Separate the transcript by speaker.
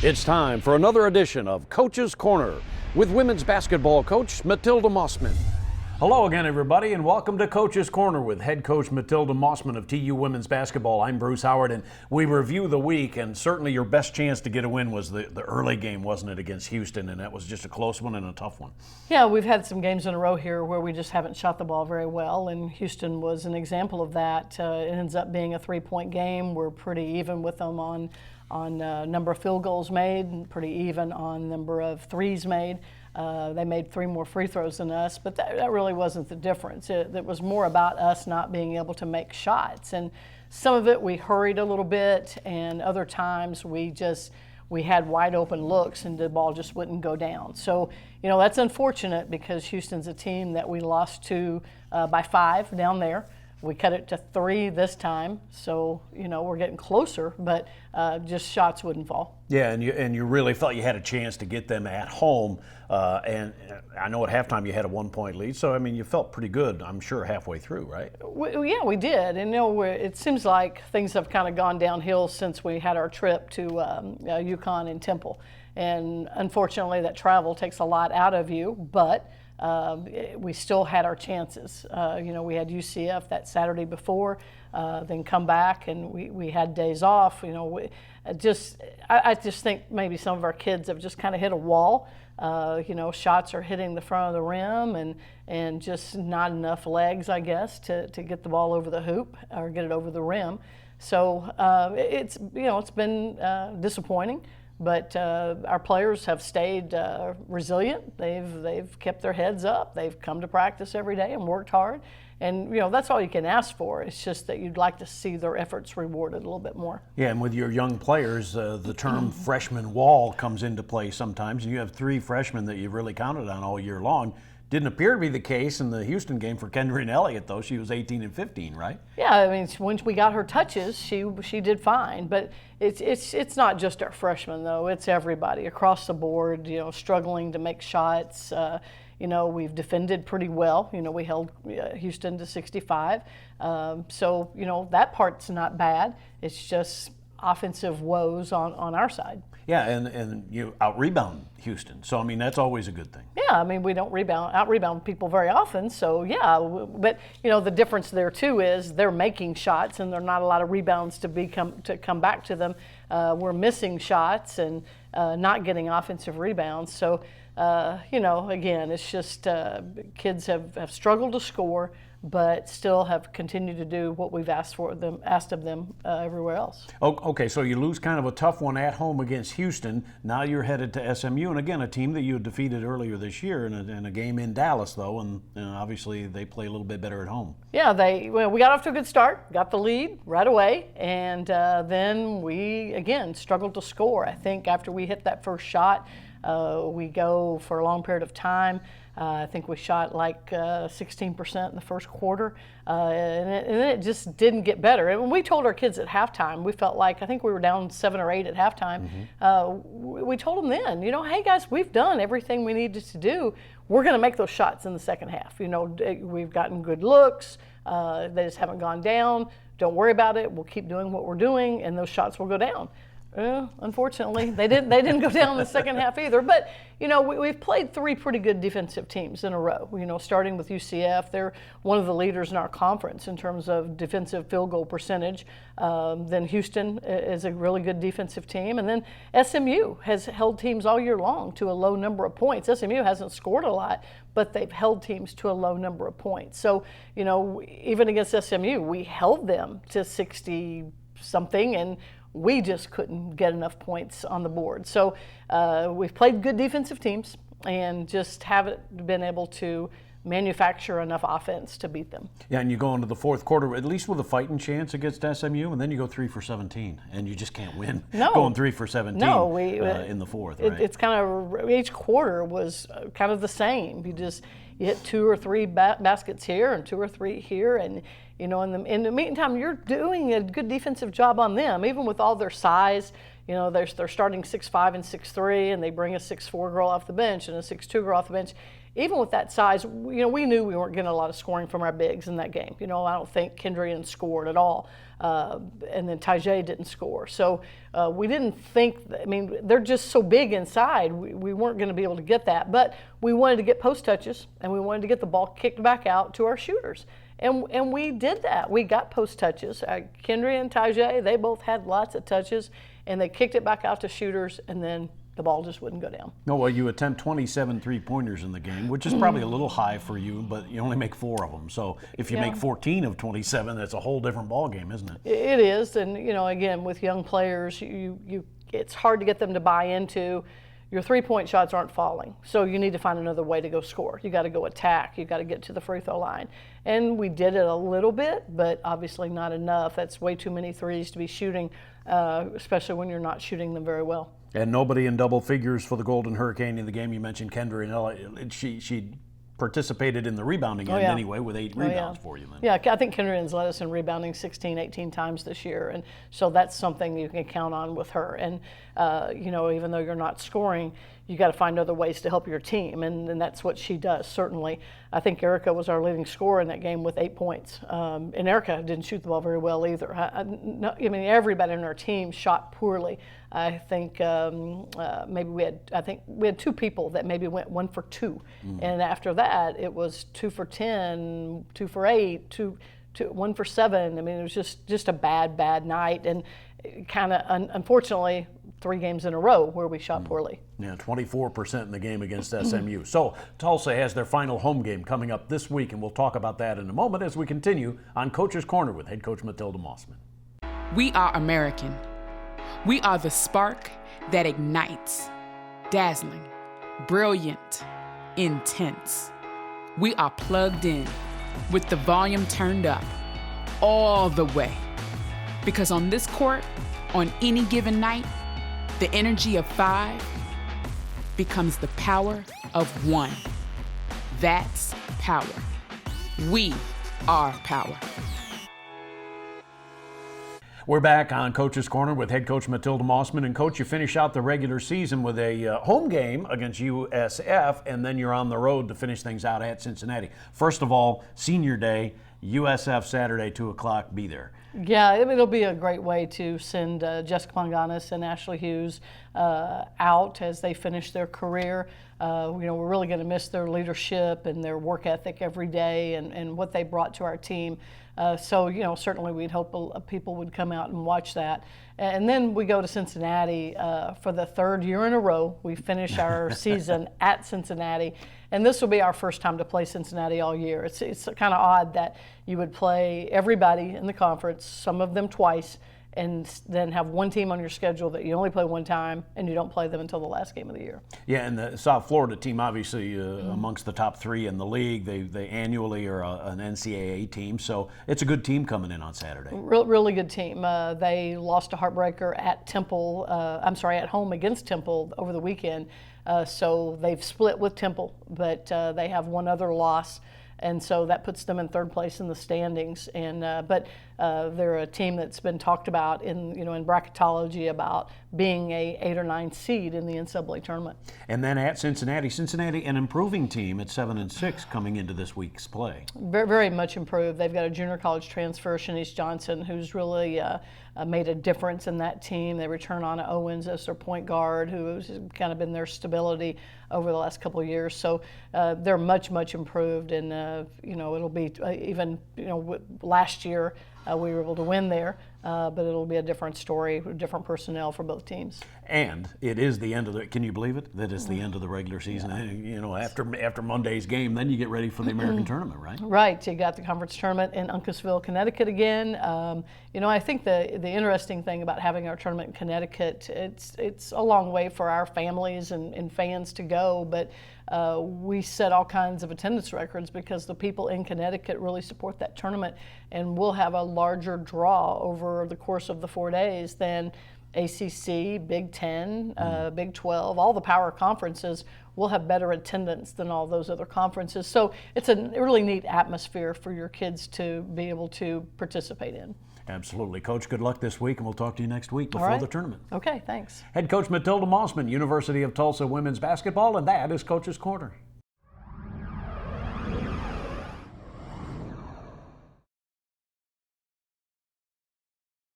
Speaker 1: It's time for another edition of Coach's Corner with women's basketball coach Matilda Mossman. Hello again, everybody, and welcome to Coach's Corner with head coach Matilda Mossman of TU Women's Basketball. I'm Bruce Howard, and we review the week, and certainly your best chance to get a win was the early game, wasn't it, against Houston, and that was just a close one and a tough one.
Speaker 2: Yeah, we've had some games in a row here where we just haven't shot the ball very well, and Houston was an example of that. It ends up being a three-point game. We're pretty even with them on number of field goals made, and pretty even on number of threes made. They made 3 more free throws than us, but that really wasn't the difference. It was more about us not being able to make shots. And some of it we hurried a little bit, and other times we had wide open looks and the ball just wouldn't go down. So, that's unfortunate because Houston's a team that we lost to by 5 down there. We cut it to 3 this time, so we're getting closer, but just shots wouldn't fall.
Speaker 1: Yeah, and you really felt you had a chance to get them at home, and I know at halftime you had a 1-point lead, so you felt pretty good, I'm sure, halfway through, right?
Speaker 2: Yeah, we did, and it seems like things have kind of gone downhill since we had our trip to UConn and Temple, and unfortunately that travel takes a lot out of you, but we still had our chances. We had UCF that Saturday before, then come back, and we had days off. I just think maybe some of our kids have just kind of hit a wall. Shots are hitting the front of the rim, and just not enough legs, I guess, to get the ball over the hoop or get it over the rim. So it's been disappointing. But our players have stayed resilient. They've kept their heads up. They've come to practice every day and worked hard. And, that's all you can ask for. It's just that you'd like to see their efforts rewarded a little bit more. Yeah,
Speaker 1: and with your young players, the term freshman wall comes into play sometimes. And you have 3 freshmen that you've really counted on all year long. Didn't appear to be the case in the Houston game for Kendra and Elliott, though. She was 18 and 15, right?
Speaker 2: Yeah, when we got her touches, she did fine. But it's not just our freshmen, though. It's everybody across the board, struggling to make shots. We've defended pretty well. We held Houston to 65. So, that part's not bad. It's just offensive woes on our side.
Speaker 1: Yeah, and you out-rebound Houston. So, that's always a good thing.
Speaker 2: Yeah, we don't out-rebound people very often. So, yeah, but, the difference there, too, is they're making shots and there are not a lot of rebounds to come back to them. We're missing shots and not getting offensive rebounds. So, again, it's just kids have struggled to score, but still have continued to do what we've asked of them everywhere else.
Speaker 1: Okay, so you lose kind of a tough one at home against Houston. Now you're headed to SMU, and again, a team that you had defeated earlier this year in a game in Dallas, though, and obviously they play a little bit better at home. Yeah,
Speaker 2: we got off to a good start, got the lead right away, and then we, again, struggled to score. I think after we hit that first shot, we go for a long period of time. I think we shot like 16% in the first quarter, and then it just didn't get better. And when we told our kids at halftime, we felt like, I think we were down 7 or 8 at halftime. We told them then, hey guys, we've done everything we needed to do. We're going to make those shots in the second half. We've gotten good looks. They just haven't gone down. Don't worry about it. We'll keep doing what we're doing, and those shots will go down. Unfortunately, they didn't go down in the second half either. But, we've played 3 pretty good defensive teams in a row, starting with UCF. They're one of the leaders in our conference in terms of defensive field goal percentage. Then Houston is a really good defensive team. And then SMU has held teams all year long to a low number of points. SMU hasn't scored a lot, but they've held teams to a low number of points. So, even against SMU, we held them to 60-something, and we just couldn't get enough points on the board. So we've played good defensive teams and just haven't been able to manufacture enough offense to beat them.
Speaker 1: Yeah, and you go into the fourth quarter at least with a fighting chance against SMU, and then you go 3 for 17, and you just can't win.
Speaker 2: No.
Speaker 1: Going 3 for 17 in the fourth, right?
Speaker 2: It's kind of, each quarter was kind of the same. You hit 2 or 3 baskets here and 2 or 3 here, and in the meantime, you're doing a good defensive job on them, even with all their size. They're starting 6'5" and 6'3", and they bring a 6'4" girl off the bench and a 6'2" girl off the bench. even with that size, we knew we weren't getting a lot of scoring from our bigs in that game. I don't think Kendrian scored at all. And then Tajay didn't score. So we didn't think, they're just so big inside, we weren't going to be able to get that. But we wanted to get post touches, and we wanted to get the ball kicked back out to our shooters. And we did that. We got post touches. Kendrian and Tajay, they both had lots of touches, and they kicked it back out to shooters, and then the ball just wouldn't go down.
Speaker 1: No, well, you attempt 27 three-pointers in the game, which is probably a little high for you, but you only make 4 of them. So if you make 14 of 27, that's a whole different ball game, isn't it?
Speaker 2: It is, and again, with young players, it's hard to get them to buy into your three-point shots aren't falling. So you need to find another way to go score. You got to go attack. You got to get to the free throw line. And we did it a little bit, but obviously not enough. That's way too many threes to be shooting, especially when you're not shooting them very well.
Speaker 1: And nobody in double figures for the Golden Hurricane in the game. You mentioned Kendra, and she participated in the rebounding end anyway with 8 rebounds for you then.
Speaker 2: Yeah, I think Kendrian's led us in rebounding 16, 18 times this year, and so that's something you can count on with her. And even though you're not scoring, you got to find other ways to help your team, and that's what she does, certainly. I think Erica was our leading scorer in that game with 8 points. And Erica didn't shoot the ball very well either. Everybody in our team shot poorly. I think we had 2 people that maybe went 1 for 2. And after that, it was 2 for 10, 2 for 8, 1 for 7. It was just a bad night. And kind of, unfortunately, 3 games in a row where we shot poorly.
Speaker 1: Yeah, 24% in the game against SMU. So Tulsa has their final home game coming up this week, and we'll talk about that in a moment as we continue on Coach's Corner with head coach Matilda Mossman.
Speaker 3: We are American. We are the spark that ignites, dazzling, brilliant, intense. We are plugged in with the volume turned up all the way. Because on this court, on any given night, the energy of 5 becomes the power of 1. That's power. We are power.
Speaker 1: We're back on Coach's Corner with head coach Matilda Mossman. And Coach, you finish out the regular season with a home game against USF, and then you're on the road to finish things out at Cincinnati. First of all, senior day, USF Saturday, 2 o'clock, be there.
Speaker 2: Yeah, it'll be a great way to send Jessica Planganis and Ashley Hughes out as they finish their career. We're really going to miss their leadership and their work ethic every day and what they brought to our team. So certainly we'd hope people would come out and watch that. And then we go to Cincinnati for the 3rd year in a row. We finish our season at Cincinnati. And this will be our first time to play Cincinnati all year. It's kind of odd that you would play everybody in the conference, some of them twice, and then have one team on your schedule that you only play one time and you don't play them until the last game of the year.
Speaker 1: Yeah, and the South Florida team obviously amongst the top 3 in the league. They annually are an NCAA team, so it's a good team coming in on Saturday.
Speaker 2: Really good team. They lost a heartbreaker at at home against Temple over the weekend. So they've split with Temple, but they have one other loss. And so that puts them in 3rd place in the standings. And but they're a team that's been talked about in bracketology about being a 8 or 9 seed in the NCAA tournament.
Speaker 1: And then at Cincinnati, an improving team at 7-6 coming into this week's play.
Speaker 2: Very, very much improved. They've got a junior college transfer, Shanice Johnson, who's really made a difference in that team. They return Anna Owens as their point guard, who's kind of been their stability over the last couple of years. So they're much, much improved, and it'll be last year we were able to win there, but it'll be a different story, different personnel for both teams.
Speaker 1: And it is the end of the. Can you believe it? That it's the end of the regular season. Yeah. After Monday's game, then you get ready for the American tournament, right? Right.
Speaker 2: You got the conference tournament in Uncasville, Connecticut again. I think the interesting thing about having our tournament in Connecticut, it's a long way for our families and fans to go, but we set all kinds of attendance records because the people in Connecticut really support that tournament, and we'll have a larger draw over the course of the 4 days than ACC, Big 10, Big 12, all the power conferences will have better attendance than all those other conferences. So it's a really neat atmosphere for your kids to be able to participate in.
Speaker 1: Absolutely. Coach, good luck this week, and we'll talk to you next week before the tournament.
Speaker 2: Okay, thanks.
Speaker 1: Head coach Matilda Mossman, University of Tulsa women's basketball, and that is Coach's Corner.